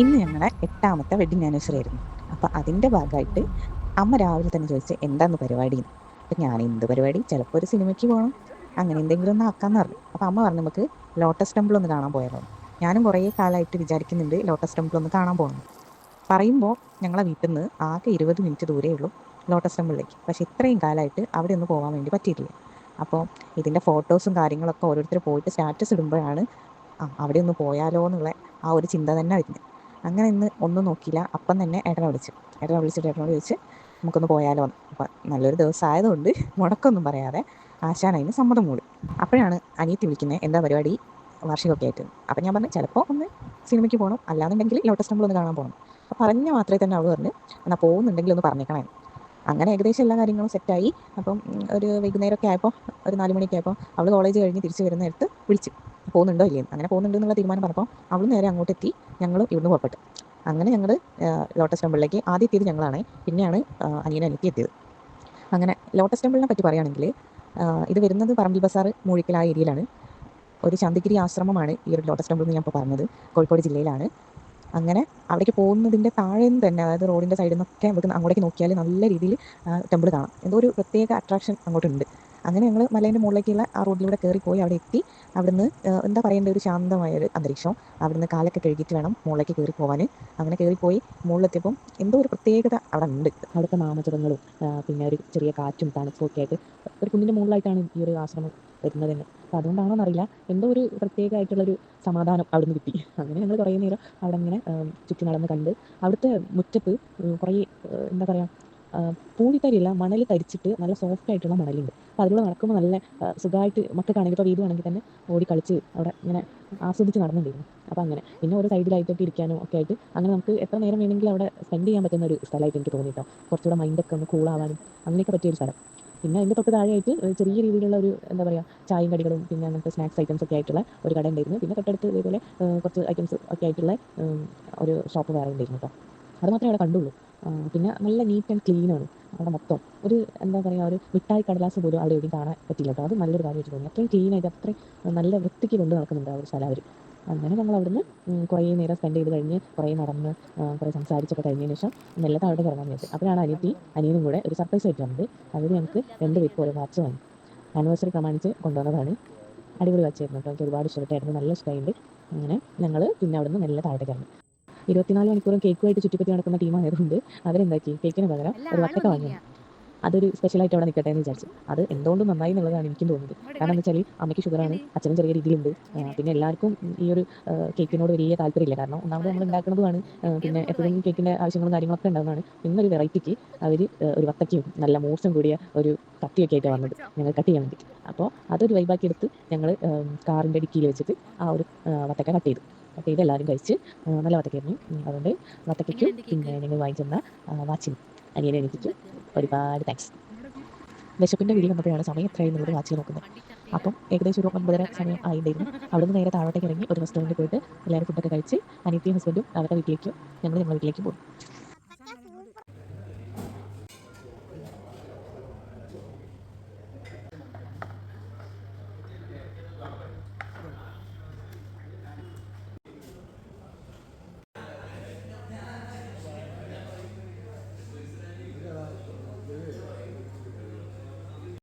ഇന്ന് ഞങ്ങളുടെ 8ാമത്തെ wedding anniversary ആയിരുന്നു. അപ്പോൾ അതിൻ്റെ ഭാഗമായിട്ട് അമ്മ രാവിലെ തന്നെ ചോദിച്ച് എന്താന്ന് പരിപാടി. അപ്പം ഞാൻ എന്ത് പരിപാടി, ചിലപ്പോൾ ഒരു സിനിമയ്ക്ക് പോകണം, അങ്ങനെ എന്തെങ്കിലും ഒന്ന് ആക്കാമെന്ന് പറഞ്ഞു. അപ്പോൾ അമ്മ പറഞ്ഞു നമുക്ക് ലോട്ടസ് ടെമ്പിൾ ഒന്ന് കാണാൻ പോയാലോ. ഞാനും കുറേ കാലമായിട്ട് വിചാരിക്കുന്നുണ്ട് ലോട്ടസ് ടെമ്പിൾ ഒന്ന് കാണാൻ പോകണം. പറയുമ്പോൾ ഞങ്ങളെ വീട്ടിൽ നിന്ന് ആകെ 20 മിനിറ്റ് ദൂരേ ഉള്ളൂ ലോട്ടസ് ടെമ്പിളിലേക്ക്. പക്ഷേ ഇത്രയും കാലമായിട്ട് അവിടെ ഒന്ന് പോകാൻ വേണ്ടി പറ്റിയിട്ടില്ല. അപ്പോൾ ഇതിൻ്റെ ഫോട്ടോസും കാര്യങ്ങളൊക്കെ ഓരോരുത്തർ പോയിട്ട് സ്റ്റാറ്റസ് ഇടുമ്പോഴാണ് അവിടെ ഒന്ന് പോയാലോ എന്നുള്ള ആ ഒരു ചിന്ത തന്നെ വരുന്നത്. അങ്ങനെ ഇന്ന് ഒന്നും നോക്കിയില്ല, അപ്പം തന്നെ ഏട്ടനെ വിളിച്ചിട്ട് ഏട്ടനോട് ചോദിച്ച് നമുക്കൊന്ന് പോയാലോ എന്ന്. അപ്പം നല്ലൊരു ദിവസം ആയതുകൊണ്ട് മുടക്കൊന്നും പറയാതെ ആശാൻ അതിന് സമ്മതം മൂളി. അപ്പോഴാണ് അനിയത്തി വിളിക്കുന്നത്, എന്താ പരിപാടി, വാർഷികമൊക്കെ ആയിട്ട്. അപ്പം ഞാൻ പറഞ്ഞു ചിലപ്പോൾ ഒന്ന് സിനിമയ്ക്ക് പോകണം, അല്ലാന്നുണ്ടെങ്കിൽ ലോട്ടസ് ടെമ്പിൾ ഒന്ന് കാണാൻ പോകണം. അപ്പം പറഞ്ഞ മാത്രമേ തന്നെ അവൾ പറഞ്ഞു എന്നാൽ പോകുന്നുണ്ടെങ്കിൽ ഒന്ന് പറഞ്ഞേക്കണേ. അങ്ങനെ ഏകദേശം എല്ലാ കാര്യങ്ങളും സെറ്റായി. അപ്പം ഒരു വൈകുന്നേരമൊക്കെ ആയപ്പോൾ, ഒരു 4 മണിയൊക്കെ ആയപ്പോൾ അവൾ കോളേജ് കഴിഞ്ഞ് തിരിച്ച് വരുന്ന നേരത്ത് വിളിച്ച് പോകുന്നുണ്ടോ ഇല്ലേ, അങ്ങനെ പോകുന്നുണ്ട് എന്നുള്ള തീരുമാനം പറഞ്ഞപ്പോൾ അവൾ നേരെ അങ്ങോട്ട് എത്തി, ഞങ്ങൾ ഇവിടുന്ന് പുറപ്പെട്ടു. അങ്ങനെ ഞങ്ങൾ ലോട്ടസ് ടെമ്പിളിലേക്ക് ആദ്യം എത്തിയത് ഞങ്ങളാണ്, പിന്നെയാണ് അനിയനും അനിയത്തി എത്തിയത്. അങ്ങനെ ലോട്ടസ് ടെമ്പിളിനെ പറ്റി പറയുകയാണെങ്കിൽ ഇത് വരുന്നത് പറമ്പിൽ ബസാർ മൂഴിക്കൽ ആ ഏരിയയിലാണ്. ഒരു ശാന്തിഗിരി ആശ്രമമാണ് ഈ ഒരു ലോട്ടസ് ടെമ്പിൾ എന്ന് ഞാൻ ഇപ്പോൾ പറഞ്ഞത്, കോഴിക്കോട് ജില്ലയിലാണ്. അങ്ങനെ അവിടേക്ക് പോകുന്നതിൻ്റെ താഴെ നിന്ന് തന്നെ, അതായത് റോഡിൻ്റെ സൈഡിൽ നിന്നൊക്കെ നമുക്ക് അങ്ങോട്ടേക്ക് നോക്കിയാൽ നല്ല രീതിയിൽ ടെമ്പിൾ കാണാം. എന്തോ ഒരു പ്രത്യേക അട്രാക്ഷൻ അങ്ങോട്ടുണ്ട്. അങ്ങനെ ഞങ്ങൾ മലേൻ്റെ മുകളിലേക്കുള്ള ആ റോഡിലൂടെ കയറിപ്പോയി അവിടെ എത്തി. അവിടുന്ന് എന്താ പറയേണ്ട ഒരു ശാന്തമായൊരു അന്തരീക്ഷം. അവിടുന്ന് കാലൊക്കെ കഴുകിയിട്ട് വേണം മുകളിലേക്ക് കയറി പോകാൻ. അങ്ങനെ കയറിപ്പോയി മുകളിലെത്തിയപ്പം എന്തോ ഒരു പ്രത്യേകത അവിടെ ഉണ്ട്. അവിടുത്തെ നാമജപങ്ങളും പിന്നെ ഒരു ചെറിയ കാറ്റും തണുപ്പും ഒക്കെ ആയിട്ട് ഒരു കുന്നിൻ്റെ മുകളിലായിട്ടാണ് ഈ ഒരു ആശ്രമം വരുന്നത് തന്നെ. അപ്പോൾ അതുകൊണ്ടാണോ എന്നറിയില്ല, എന്തോ ഒരു പ്രത്യേകമായിട്ടുള്ളൊരു സമാധാനം അവിടുന്ന് കിട്ടി. അങ്ങനെ ഞങ്ങൾ കുറേ നേരം അവിടെ ഇങ്ങനെ ചുറ്റി നടന്ന് കണ്ട്. അവിടുത്തെ മുറ്റത്ത് കുറേ എന്താ പറയുക, പൂഴിത്തരിയല്ല, മണൽ തരിച്ചിട്ട് നല്ല സോഫ്റ്റ് ആയിട്ടുള്ള മണലുണ്ട്. അപ്പോൾ അതിലൂടെ നടക്കുമ്പോൾ നല്ല സുഖമായിട്ട് മക്കൾക്കാണെങ്കിൽ, ഇപ്പോൾ വീടുവാണെങ്കിൽ തന്നെ ഓടി കളിച്ച് അവിടെ ഇങ്ങനെ ആസ്വദിച്ച് നടന്നുകൊണ്ടിരുന്നു. അപ്പോൾ അങ്ങനെ പിന്നെ ഓരോ സൈഡിലായിട്ടൊക്കെ ഇരിക്കാനും ഒക്കെ ആയിട്ട് അങ്ങനെ നമുക്ക് എത്ര നേരം വേണമെങ്കിലും അവിടെ സ്പെൻഡ് ചെയ്യാൻ പറ്റുന്ന ഒരു സ്ഥലമായിട്ട് എനിക്ക് തോന്നി കേട്ടോ. കുറച്ചുകൂടെ മൈൻഡൊക്കെ ഒന്ന് കൂളാവാനും അങ്ങനെയൊക്കെ പറ്റിയൊരു സ്ഥലം. പിന്നെ അതിൻ്റെ തൊട്ട് താഴെയായിട്ട് ചെറിയ രീതിയിലുള്ള ഒരു എന്താ പറയുക, ചായയും കടികളും പിന്നെ അങ്ങനത്തെ സ്നാക്സ് ഐറ്റംസ് ഒക്കെ ആയിട്ടുള്ള ഒരു കട ഉണ്ടായിരുന്നു. പിന്നെ തൊട്ടടുത്ത് ഇതേപോലെ കുറച്ച് ഐറ്റംസ് ഒക്കെ ആയിട്ടുള്ള ഒരു ഷോപ്പ് വേറെ ഉണ്ടായിരുന്നു കേട്ടോ. അത് മാത്രമേ അവിടെ കണ്ടുള്ളൂ. പിന്നെ നല്ല നീറ്റ് ആൻഡ് ക്ലീൻ ആണ് അവിടെ മൊത്തം. ഒരു എന്താ പറയുക, ഒരു മിഠായി കടലാസ് പോലും അവിടെ എവിടെയും കാണാൻ പറ്റില്ല കേട്ടോ. അത് നല്ലൊരു കാര്യമായിട്ട് തോന്നി. അത്രയും ക്ലീനായിട്ട് അത്രയും നല്ല വൃത്തിക്ക് കൊണ്ട് നടക്കുന്നുണ്ട് ആ ഒരു സ്ഥലം അവർ. അങ്ങനെ ഞങ്ങൾ അവിടുന്ന് കുറേ നേരം സ്പെൻഡ് ചെയ്ത് കഴിഞ്ഞ് കുറേ നടന്ന് കുറേ സംസാരിച്ചൊക്കെ കഴിഞ്ഞതിന് ശേഷം മെല്ലെ താഴോട്ട് ഇറങ്ങാൻ വിചാരിച്ചു. അപ്പോഴാണ് അനിയനും കൂടെ ഒരു സർപ്രൈസ് ആയിട്ട് വന്നത്. അവർ ഞങ്ങൾക്ക് 2 പേർക്കും ഓരോ വാച്ച് വാങ്ങി. ആനിവേഴ്സറി പ്രമാണിച്ച് കൊണ്ടുവന്നതാണ്. അടിപൊളി വാച്ചായിരുന്നു കേട്ടോ, എനിക്ക് ഒരുപാട് ഇഷ്ടപ്പെട്ടായിരുന്നു, നല്ല ഇഷ്ടമായിട്ട്. അങ്ങനെ ഞങ്ങൾ പിന്നെ അവിടുന്ന് മെല്ലെ താഴോട്ടേക്ക് ഇറങ്ങി. 24 മണിക്കൂറും കേക്കുമായിട്ട് ചുറ്റിപ്പറ്റി നടക്കുന്ന ടീമായതുകൊണ്ട് അവരെന്താക്കി, കേക്കിന് പകരം അല്ല ഒരു വത്തക്ക വാങ്ങി. ആളൊന്നുമില്ല. അതൊരു സ്പെഷ്യലായിട്ട് അവിടെ നിൽക്കട്ടെ എന്ന് വിചാരിച്ചു. അത് എന്തുകൊണ്ടും നന്നായി എന്നുള്ളതാണ് എനിക്കും തോന്നുന്നത്. കാരണം എന്താ വെച്ചാൽ അമ്മയ്ക്ക് ഷുഗറാണ്, ഇങ്ങോട്ട് അച്ഛനും ചെറിയ രീതിയിലുണ്ട്. ഇങ്ങനെ പിന്നെ എല്ലാവർക്കും ഈ ഒരു കേക്കിനോട് വലിയ താല്പര്യമില്ല. കാരണം ഒന്നാമത് നമ്മൾ വേറെന്തോ ഉണ്ടാക്കുന്നതുമാണ്, കിട്ടിയത് പിന്നെ 100 എപ്പോഴും വാങ്ങിക്കോ. കേക്കിൻ്റെ ആവശ്യങ്ങളും കാര്യങ്ങളൊക്കെ ഉണ്ടാകുന്നതാണ്. ഇന്നൊരു വെറൈറ്റിക്ക് അവർ ഒരു വത്തക്കയും നല്ല മൂർച്ചം കൂടിയ ഒരു കത്തിയൊക്കെ ആയിട്ടാണ് വന്നത് കൈപിടിച്ചോ. ഞങ്ങൾ കട്ട് ചെയ്യാൻ വേണ്ടിയിട്ട്. അപ്പോൾ അതൊരു വൈബാക്കി എടുത്ത് ഞങ്ങൾ കാറിൻ്റെ ഡിക്കിയിൽ വെച്ചിട്ട് ആ ഒരു വത്തക്ക കട്ട് ചെയ്ത് എല്ലാവരും കഴിച്ച്. നല്ല വത്തക്കയായിരുന്നു. അതുകൊണ്ട് വത്തക്കയ്ക്കും എങ്ങനെയുണ്ട് കേക്ക്? പിന്നെ ഞങ്ങൾ വാങ്ങിച്ചെന്ന വാച്ചിനും അനിയനും എനിക്കും ഉണ്ടാക്കിയോ? ഒരുപാട് താങ്ക്സ്. ഇങ്ങോട്ട് വിശപ്പിൻ്റെ ഏയ് വീട്ടിൽ വന്നപ്പോഴാണ് സമയം എത്രയായി ഇത് എന്നുള്ളത് വാച്ചിൽ നോക്കുന്നത്. വണ്ടി ചർച്ച ചെയ്താ അപ്പം ഏകദേശം ഒരു 9:30 ഇങ്ങോട്ടാ സമയം കാണില്ല. ആയിട്ടുണ്ടായിരുന്നു. അവിടുന്ന് നേരെ താഴോട്ടേക്ക് ഇറങ്ങി ഒരു റെസ്റ്റോറൻറ്റിൽ പോയിട്ട് എല്ലാവരും ഫുഡൊക്കെ കഴിച്ച് അനിയത്തിയും ഹസ്ബൻഡും അവരുടെ വീട്ടിലേക്കും ഞങ്ങൾ ഞങ്ങളുടെ വീട്ടിലേക്കും പോയി.